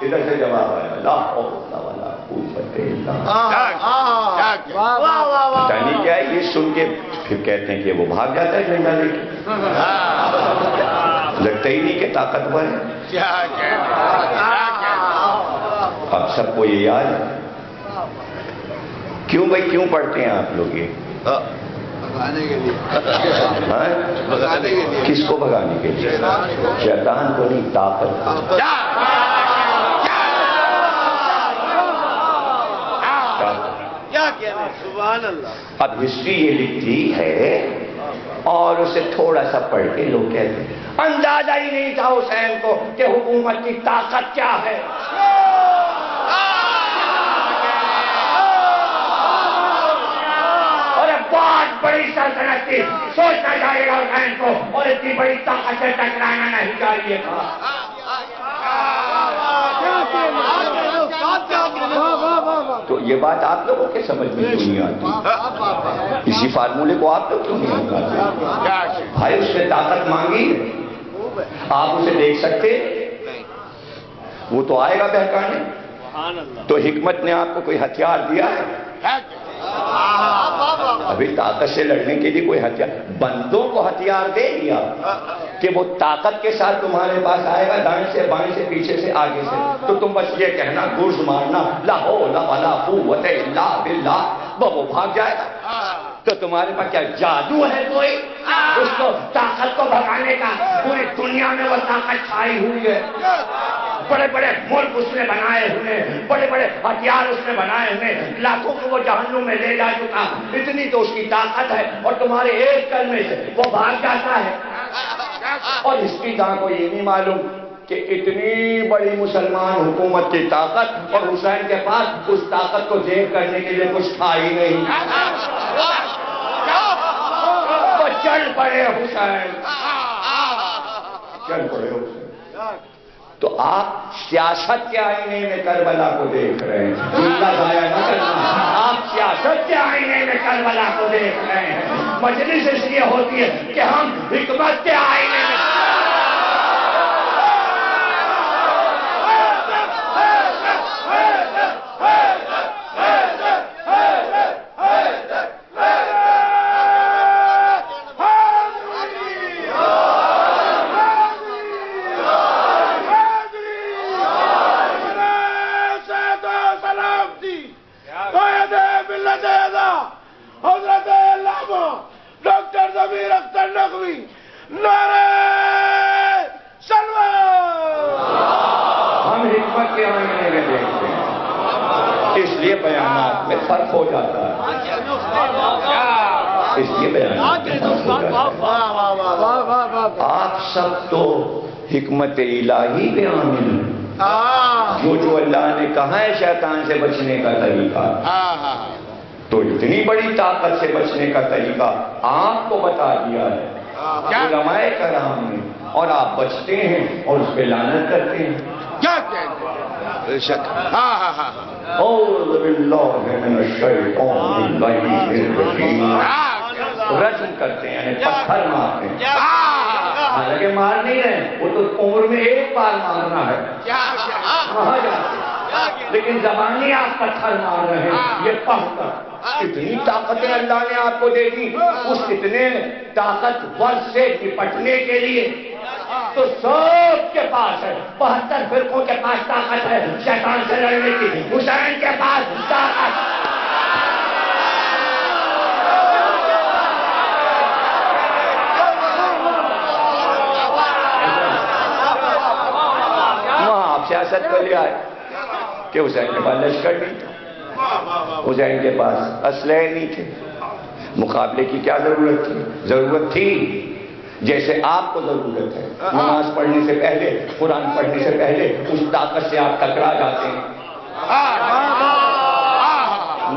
ادھر سے جواب آیا لا حول ولا قوت الا باللہ. نہیں کیا ہے یہ سن کے پھر کہتے ہیں کہ وہ بھاگ جاتا ہے جھنڈا لے کے. لگتا ہی نہیں کہ طاقتور ہے. اب سب کو یہ یاد ہے؟ کیوں بھائی کیوں پڑھتے ہیں آپ لوگ یہ؟ بھگانے کے لیے، بھگانے کے لیے کس کو بھگانے کے لیے؟ شیطان کو نہیں، طاقت۔ کیا کہنا، سبحان اللہ۔ اب ہسٹری یہ لکھتی ہے اور اسے تھوڑا سا پڑھ کے لوگ کہتے ہیں اندازہ ہی نہیں تھا حسین کو کہ حکومت کی طاقت کیا ہے۔ اور بہت بڑی سلطنت تھی، سوچنا چاہیے گا حسین کو، اور اتنی بڑی طاقت سے ٹکرانا نہیں چاہیے تھا۔ تو یہ بات آپ لوگوں کے سمجھ میں کیوں نہیں آتی؟ اسی فارمولے کو آپ لوگ کیوں نہیں سمجھتے؟ بھائی اس سے طاقت مانگی، آپ اسے دیکھ سکتے؟ وہ تو آئے گا بہکانے۔ تو حکمت نے آپ کو کوئی ہتھیار دیا ہے؟ ابھی طاقت سے لڑنے کے لیے کوئی ہتھیار، بندوں کو ہتھیار دے دیا کہ وہ طاقت کے ساتھ تمہارے پاس آئے گا، دائیں سے بائیں سے پیچھے سے آگے سے، تو تم بس یہ کہنا گرز مارنا لا حول ولا قوت الا باللہ، وہ بھاگ جائے گا۔ تو تمہارے پاس کیا جادو ہے کوئی اس کو طاقت کو بھگانے کا؟ پوری دنیا میں وہ طاقت چھائی ہوئی ہے، بڑے بڑے ملک اس نے بنائے ہوئے، بڑے بڑے ہتھیار اس نے بنائے ہوئے، لاکھوں کو وہ جہنم میں لے جا چکا، اتنی تو اس کی طاقت ہے، اور تمہارے ایک کلمے سے وہ بھاگ جاتا ہے۔ اور اس کی جہاں کو یہ نہیں معلوم کہ اتنی بڑی مسلمان حکومت کی طاقت اور حسین کے پاس اس طاقت کو ذیل کرنے کے لیے کچھ تھا ہی نہیں۔ وہ چل پڑے حسین، چل پڑے حسین۔ تو آپ سیاست کے آئینے میں کربلا کو دیکھ رہے ہیں، جملہ ضائع نہ کرنا، آپ سیاست کے آئینے میں کربلا کو دیکھ رہے ہیں۔ مجلس اس لیے ہوتی ہے کہ ہم حکمت کے آئینے میں بیانات میں فرق ہو جاتا ہے، اس لیے بیانات میں فرق ہو جاتا ہے۔ آپ سب تو حکمت الہی پہ عامل ہیں، جو اللہ نے کہا ہے شیطان سے بچنے کا طریقہ، تو اتنی بڑی طاقت سے بچنے کا طریقہ آپ کو بتا دیا ہے علماء کرام نے، اور آپ بچتے ہیں اور اس پہ لعنت کرتے ہیں۔ کیا کہتے ہیں؟ بے شک، اعوذ باللہ من الشیطان الرجیم، رجم کرتے ہیں، پتھر مارتے ہیں، حالانکہ مار نہیں رہے، وہ تو عمر میں ایک بار مارنا ہے، کہاں جاتے ہیں، لیکن زبانی آپ پتھر مار رہے ہیں یہ پڑھ کر۔ اتنی طاقتیں اللہ نے آپ کو دے دی، اس اتنے طاقتور سے نپٹنے کے لیے تو سب کے پاس ہے، 72 فرقوں کے پاس طاقت ہے شیطان سے لڑنے کی، حسین کے پاس طاقت۔ وہاں آپ سیاست کو لے آئے کہ حسین کے پاس لشکر نہیں تھا، حسین کے پاس اسلحے نہیں تھے، مقابلے کی کیا ضرورت تھی؟ ضرورت تھی جیسے آپ کو ضرورت ہے، نماز پڑھنے سے پہلے، قرآن پڑھنے سے پہلے اس طاقت سے آپ ٹکرا جاتے ہیں۔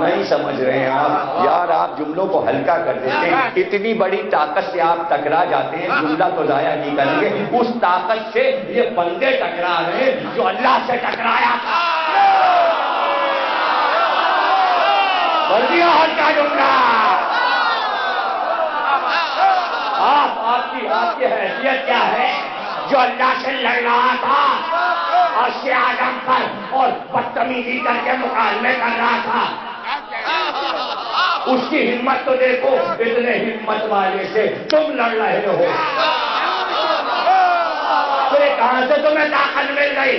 نہیں سمجھ رہے ہیں آپ یار، آپ جملوں کو ہلکا کر دیتے ہیں، اتنی بڑی طاقت سے آپ ٹکرا جاتے ہیں، جملہ تو ضائع نہیں کریں گے، اس طاقت سے یہ بندے ٹکرا رہے ہیں جو اللہ سے ٹکرایا تھا۔ کر دیا ہلکا جملہ، آپ کی حیثیت کیا ہے؟ جو اللہ سے لڑ رہا تھا اور شیعہ اعظم پر اور بدتمیزی کر کے مقابلے کر رہا تھا، اس کی ہمت تو دیکھو، اتنے ہمت والے سے تم لڑ رہے ہو، تو کہاں سے تمہیں طاقت مل گئی؟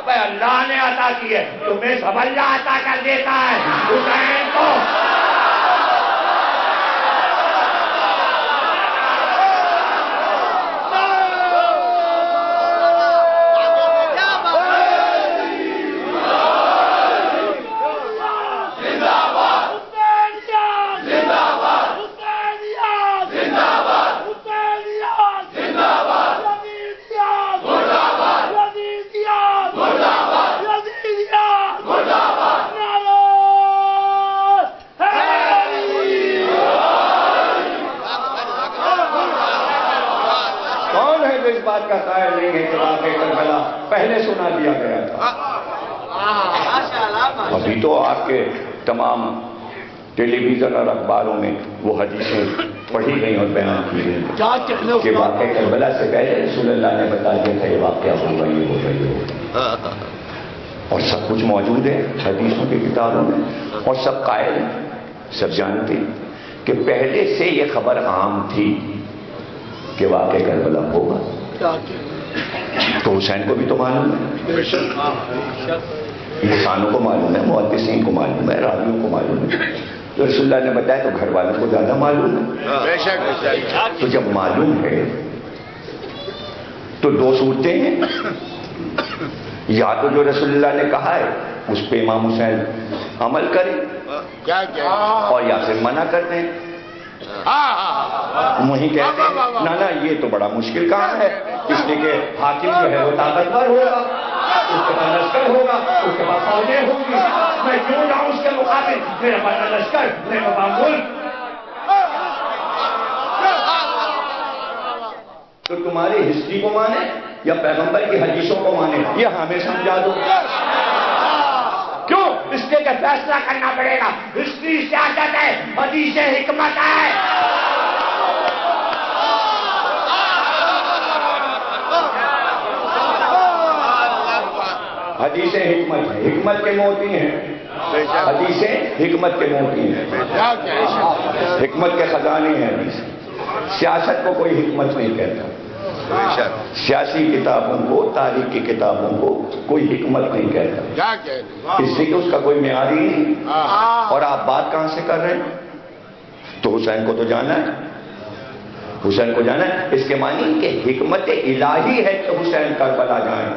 بھائی اللہ نے عطا کی ہے، تمہیں سب اللہ عطا کر دیتا ہے حسین کو۔ بات کا قائل نہیں ہے کہ واقعہ کربلا پہلے سنا دیا گیا تھا۔ ابھی تو آپ کے تمام ٹیلی ویژن اور اخباروں میں وہ حدیثیں پڑھی گئی اور بیان کی گئی کہ واقعہ کربلا سے پہلے رسول اللہ نے بتا دیا تھا یہ واقعہ ہوگا، یہ ہوگا، یہ ہوگا، اور سب کچھ موجود ہے حدیثوں کی کتابوں میں، اور سب قائل ہیں، سب جانتے ہیں کہ پہلے سے یہ خبر عام تھی کہ واقعہ کربلا ہوگا۔ تو حسین کو بھی تو معلوم ہے، انسانوں کو معلوم ہے، محدثین کو معلوم ہے، راویوں کو معلوم ہے، تو رسول اللہ نے بتایا تو گھر والوں کو زیادہ معلوم ہے۔ تو جب معلوم ہے تو دو صورتیں ہیں، یا تو جو رسول اللہ نے کہا ہے اس پہ امام حسین عمل کریں اور یا پھر منع کر دیں۔ وہیں کہتے ہیں نا یہ تو بڑا مشکل کام ہے، اس لیے کہ حاکم جو ہے وہ طاقتور ہوگا، اس کے پاس لشکر ہوگا، اس کے پاس فوجیں ہوں گی، میں کیوں جاؤں اس کے مقابل، میرے پاس نہ لشکر میرے پاس ملک۔ تو تمہاری ہسٹری کو مانے یا پیغمبر کی حدیثوں کو مانے، یہ ہمیں سمجھا دو۔ کیوں؟ اس لیے کہ فیصلہ کرنا پڑے گا، ہسٹری سیاست ہے، حدیث حکمت ہے۔ حدیث حکمت ہے، حکمت کے موتی ہیں، حدیث حکمت کے موتی ہیں، حکمت کے خزانے ہیں حدیث۔ سیاست کو کوئی حکمت نہیں کہتا، سیاسی کتابوں کو، تاریخ کی کتابوں کو کوئی حکمت نہیں کہتا، اس لیے کہ اس کا کوئی معیار ہی نہیں۔ اور آپ بات کہاں سے کر رہے ہیں؟ تو حسین کو تو جانا ہے، حسین کو جانا ہے، اس کے معنی کہ حکمت الہی ہے کہ حسین کربلا جائیں۔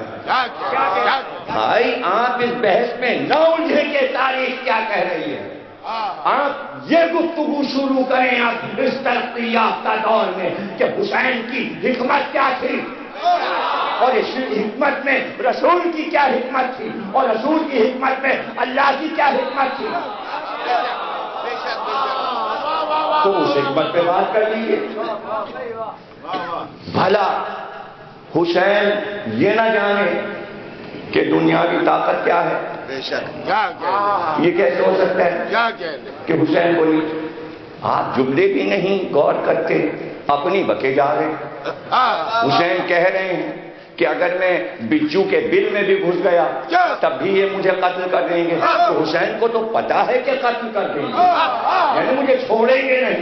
بھائی آپ اس بحث میں نہ الجھیں کہ تاریخ کیا کہہ رہی ہے، آپ یہ گفتگو شروع کریں آپ اس ترقی یافتہ دور میں کہ حسین کی حکمت کیا تھی اور اس حکمت میں رسول کی کیا حکمت تھی اور رسول کی حکمت میں اللہ کی کیا حکمت تھی، تو اس حکمت پہ بات کر لیجیے۔ بھلا حسین یہ نہ جانے کہ دنیاوی طاقت کیا ہے؟ یہ کیسے ہو سکتا ہے کہ حسین کو نہیں؟ آپ جملے بھی نہیں غور کرتے، اپنی بکے جا رہے ہیں۔ حسین کہہ رہے ہیں کہ اگر میں بچو کے بل میں بھی گھس گیا تب بھی یہ مجھے قتل کر دیں گے، تو حسین کو تو پتا ہے کہ قتل کر دیں گے، یعنی مجھے چھوڑیں گے نہیں،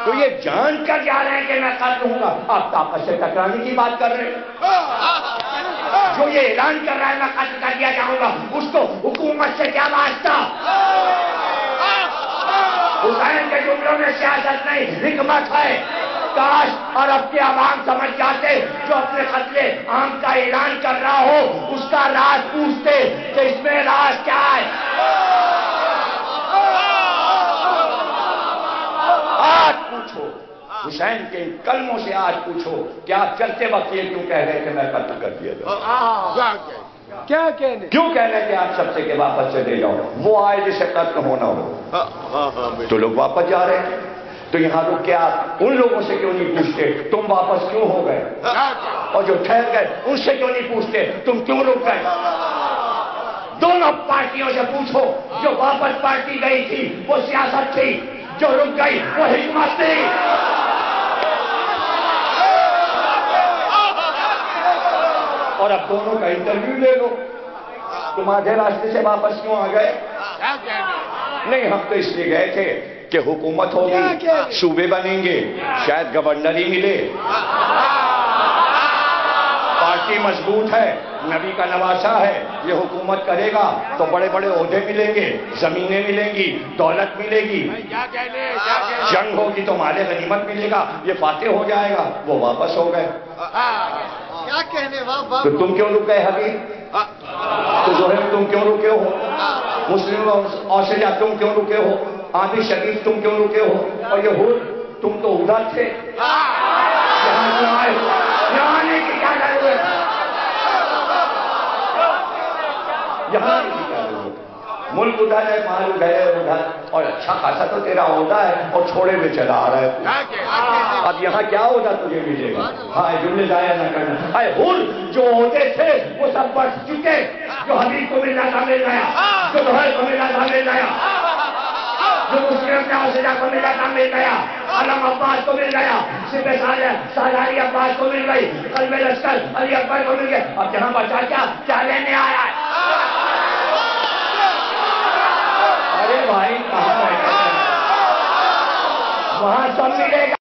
تو یہ جان کر جا رہے ہیں کہ میں قتل ہوں گا۔ آپ طاقت سے ٹکرانے کی بات کر رہے ہیں، جو یہ اعلان کر رہا ہے میں قتل کر دیا جاؤں گا، اس کو حکومت سے کیا واسطہ؟ حسین کے جملوں میں سیاست نہیں حکمت ہے۔ کاش عرب کے عوام سمجھ جاتے، جو اپنے قتل عام کا اعلان کر رہا ہو اس کا راز پوچھتے کہ اس میں راز کیا ہے۔ آج پوچھو حسین کے کلموں سے، آج پوچھو کہ آپ چلتے وقت یہ کیوں کہہ رہے کہ میں قتل کر دیا جاؤں؟ کیا کہنے؟ کیوں کہہ رہے کہ آپ سب سے کہ واپس سے لے جاؤ؟ وہ آئے جسے قتل ہونا ہو، تو لوگ واپس جا رہے ہیں، تو یہاں رک کے آپ ان لوگوں سے کیوں نہیں پوچھتے تم واپس کیوں ہو گئے، اور جو ٹھہر گئے ان سے کیوں نہیں پوچھتے تم کیوں رک گئے؟ دونوں پارٹیوں سے پوچھو، جو واپس پارٹی گئی تھی وہ سیاست تھی، جو رک گئی وہ حکمت تھی۔ اور اب دونوں کا انٹرویو لے لو، تم آدھے راستے سے واپس کیوں آ گئے؟ نہیں ہم تو اس لیے گئے تھے کہ حکومت ہوگی، صوبے بنیں گے، شاید گورنر ہی ملے، پارٹی مضبوط ہے، نبی کا نواسا ہے، یہ حکومت کرے گا تو بڑے بڑے عہدے ملیں گے، زمینیں ملیں گی، دولت ملے گی، جنگ ہوگی تو مال غنیمت ملے گا، یہ فاتح ہو جائے گا۔ وہ واپس ہو گئے۔ کیا کہنے تو تم کیوں رکے حبیب؟ تو زہر تم کیوں رکے ہو؟ مسلم اور شجاع تم کیوں رکے ہو؟ عابد شریف تم کیوں رکے ہو؟ اور یہ ہو تم تو ادھر تھے، یہاں کیوں آئے ہو؟ یہاں آنے کی کیا ضرورت ہے؟ یہاں آنے کی کیا ضرورت ہے؟ ملک ادھر ہے، مال ادھر ہے، ادھر، اور اچھا خاصا تو تیرا عہدہ ہے اور چھوڑے میں چلا آ رہا ہے۔ اب یہاں کیا عہدہ تجھے ملے گا؟ ہاں جملے ضائع نہ کرنا۔ اے ہر جو عہدے تھے وہ سب بڑھ چکے، جو حبیب کو ملنا تھا مل گیا، جو زہر کو ملنا تھا مل گیا، جو مسلم اور شجاع کو ملا تھا مل گیا، علم عباس کو مل گیا، سپہ سالاری عباس کو مل گئی، قلب لشکر علی اکبر کو مل گیا۔ اب یہاں بچا کیا لینے آیا ہے؟ ارے بھائی کہاں بیٹھے ہیں؟ وہاں سب ملے گا۔